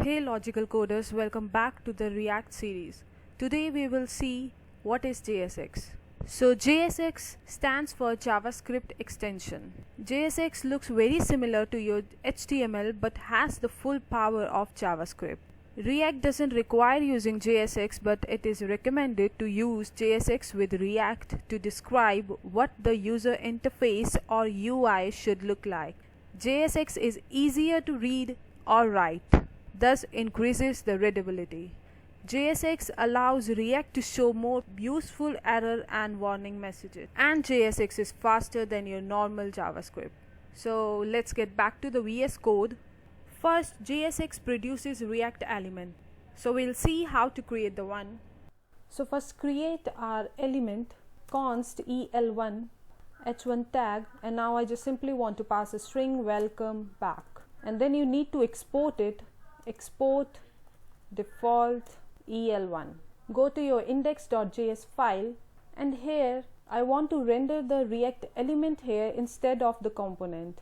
Hey logical coders, welcome back to the React series. Today we will see what is JSX. So JSX stands for JavaScript extension. JSX looks very similar to your HTML but has the full power of JavaScript. React doesn't require using JSX, but it is recommended to use JSX with React to describe what the user interface or UI should look like. JSX is easier to read or write, thus increases the readability. JSX allows React to show more useful error and warning messages, and JSX is faster than your normal JavaScript. So let's get back to the VS Code. First, JSX produces React element. So we'll see how to create the one. So first create our element const el1 h1 tag, and now I just simply want to pass a string welcome back. And then you need to export it. Export default el1. Go to your index.js file, and here I want to render the React element here instead of the component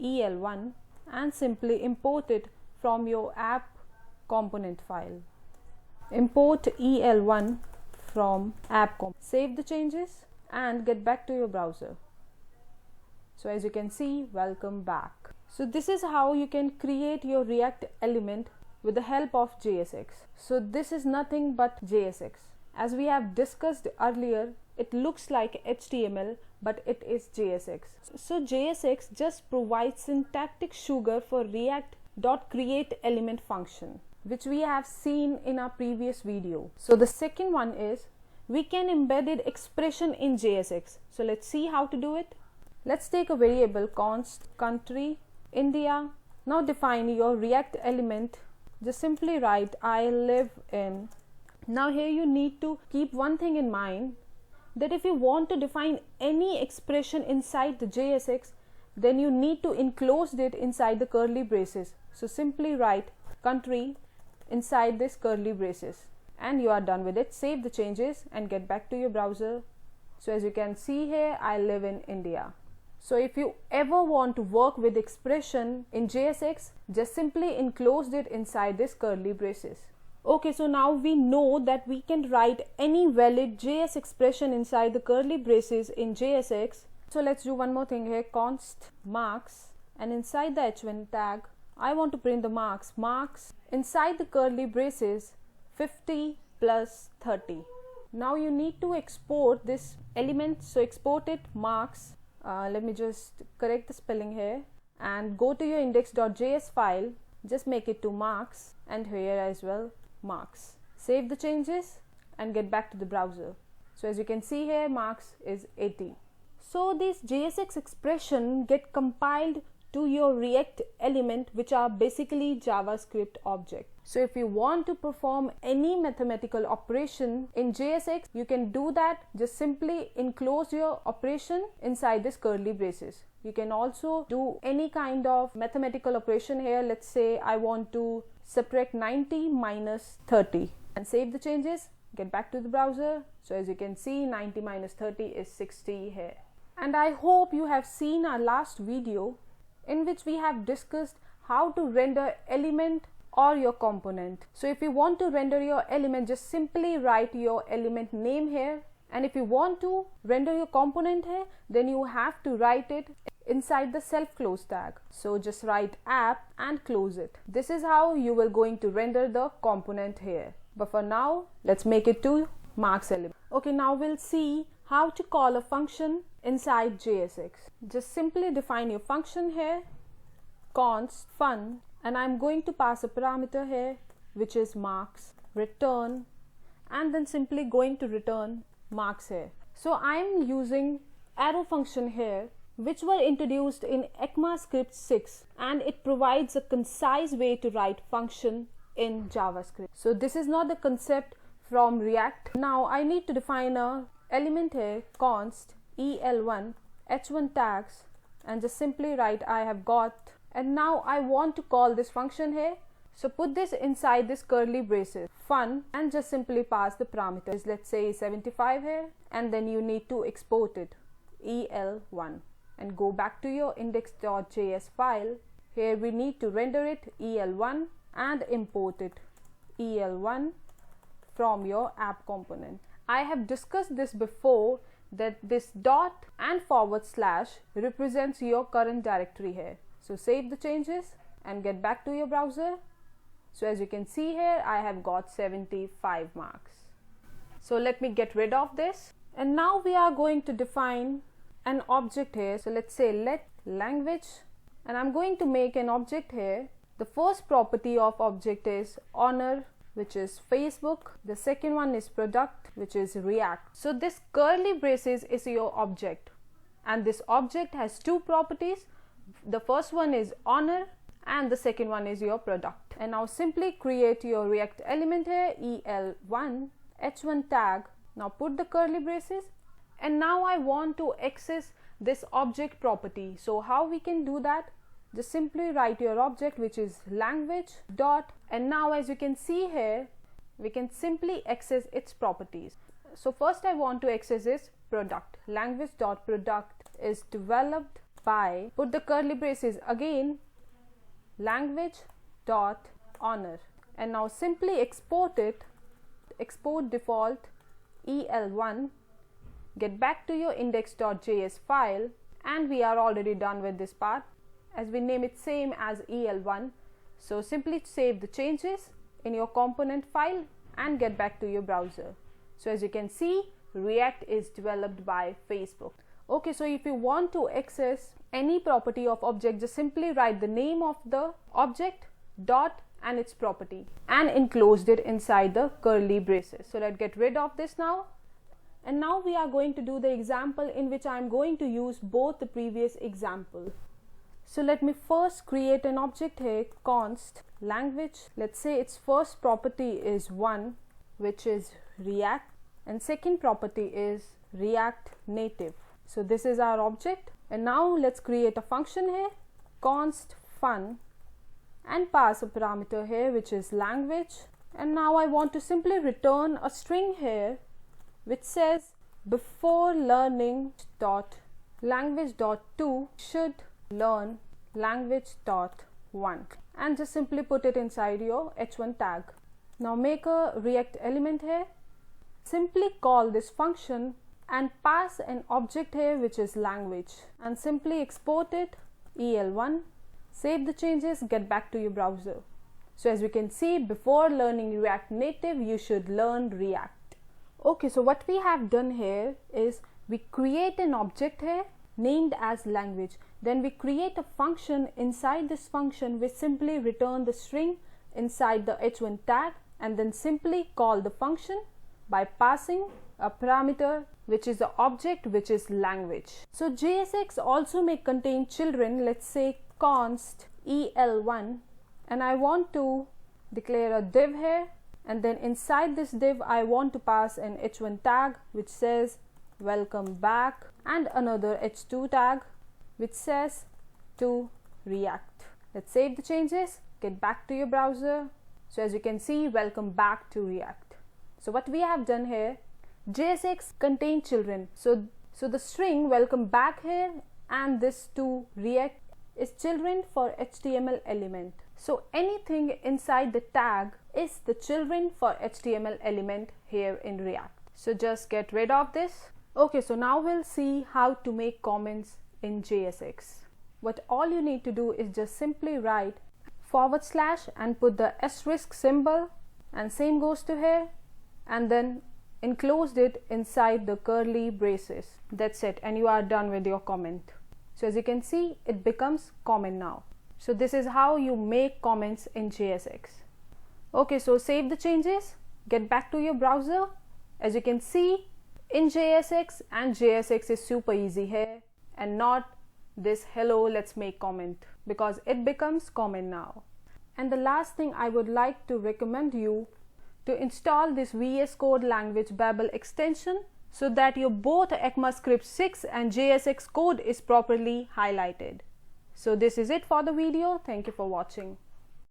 el1, and simply import it from your app component file. Import el1 from app comp. Save the changes and get back to your browser. So as you can see, welcome back. So this is how you can create your React element with the help of JSX. So this is nothing but JSX. As we have discussed earlier, it looks like HTML, but it is JSX. So JSX just provides syntactic sugar for React.createElement function, which we have seen in our previous video. So the second one is we can embed expression in JSX. So let's see how to do it. Let's take a variable const country India. Now define your React element. Just simply write I live in. Now here you need to keep one thing in mind, that if you want to define any expression inside the JSX, then you need to enclose it inside the curly braces. So simply write country inside this curly braces, and you are done with it. Save the changes and get back to your browser. So as you can see here, I live in India. So if you ever want to work with expression in JSX, just simply enclose it inside this curly braces. Okay, so now we know that we can write any valid JS expression inside the curly braces in JSX. So let's do one more thing here, const marks, and inside the h1 tag, I want to print the marks. Marks inside the curly braces 50 plus 30. Now you need to export this element. So export it marks. Let me just correct the spelling here, and go to your index.js file. Just make it to marks, and here as well marks. Save the changes and get back to the browser. So as you can see here, marks is 80. So this JSX expression get compiled to your React element, which are basically JavaScript object. So if you want to perform any mathematical operation in JSX, you can do that. Just simply enclose your operation inside this curly braces. You can also do any kind of mathematical operation here. Let's say I want to subtract 90 minus 30, and save the changes, get back to the browser. So as you can see, 90 minus 30 is 60 here. And I hope you have seen our last video in which we have discussed how to render element or your component. So if you want to render your element, just simply write your element name here, and if you want to render your component here, then you have to write it inside the self close tag. So just write app and close it. This is how you will going to render the component here. But for now, let's make it to marks element. Okay, now we'll see how to call a function inside JSX. Just simply define your function here, const fun, and I'm going to pass a parameter here which is marks, return, and then simply going to return marks here. So I'm using arrow function here, which were introduced in ECMAScript 6, and it provides a concise way to write function in JavaScript. So this is not the concept from React. Now I need to define a element here, const el1 h1 tags, and just simply write I have got, and now I want to call this function here. So put this inside this curly braces fun, and just simply pass the parameters. Let's say 75 here, and then you need to export it el1 and go back to your index.js file. Here we need to render it el1 and import it EL1 from your app component. I have discussed this before that this dot and / represents your current directory here. So save the changes and get back to your browser. So as you can see here, I have got 75 marks. So let me get rid of this. And now we are going to define an object here. So let's say let language, and I'm going to make an object here. The first property of object is honor, which is Facebook. The second one is product, which is React. So this curly braces is your object, and this object has two properties. The first one is honor and the second one is your product. And now simply create your React element here, EL1 h1 tag. Now put the curly braces, and now I want to access this object property. So how we can do that? Just simply write your object, which is language dot, and now as you can see here, we can simply access its properties. So first I want to access this product. Language dot product is developed by, put the curly braces again, language dot honor, and now simply export it, export default EL1, get back to your index.js file, and we are already done with this part as we name it same as EL1. So simply save the changes in your component file and get back to your browser. So as you can see, React is developed by Facebook. Okay, so if you want to access any property of object, just simply write the name of the object dot and its property and enclosed it inside the curly braces. So let's get rid of this now. And now we are going to do the example in which I am going to use both the previous example. So let me first create an object here, const language. Let's say its first property is 1, which is React, and second property is React Native. So this is our object, and now let's create a function here, const fun, and pass a parameter here which is language. And now I want to simply return a string here which says before learning dot language dot 2 should learn language dot 1, and just simply put it inside your h1 tag. Now make a React element here, simply call this function and pass an object here which is language, and simply export it EL1, save the changes, get back to your browser. So as we can see, before learning React Native you should learn React. Okay, so what we have done here is we create an object here named as language, then we create a function. Inside this function we simply return the string inside the h1 tag, and then simply call the function by passing a parameter which is the object which is language. So JSX also may contain children. Let's say const EL1, and I want to declare a div here, and then inside this div I want to pass an h1 tag which says welcome back, and another h2 tag which says to React. Let's save the changes, get back to your browser. So as you can see, welcome back to React. So what we have done here, JSX contain children, so the string welcome back here and this to React is children for HTML element. So anything inside the tag is the children for HTML element here in React. So just get rid of this. Okay, so now we'll see how to make comments in JSX. What all you need to do is just simply write / and put the asterisk symbol, and same goes to here, and then enclosed it inside the curly braces. That's it, and you are done with your comment. So as you can see, it becomes comment now. So this is how you make comments in JSX. Okay, so save the changes, get back to your browser. As you can see, in JSX, and JSX is super easy here, and not this hello let's make comment, because it becomes comment now. And the last thing I would like to recommend you to install this VS Code language Babel extension, so that your both ECMAScript 6 and JSX code is properly highlighted. So this is it for the video. Thank you for watching.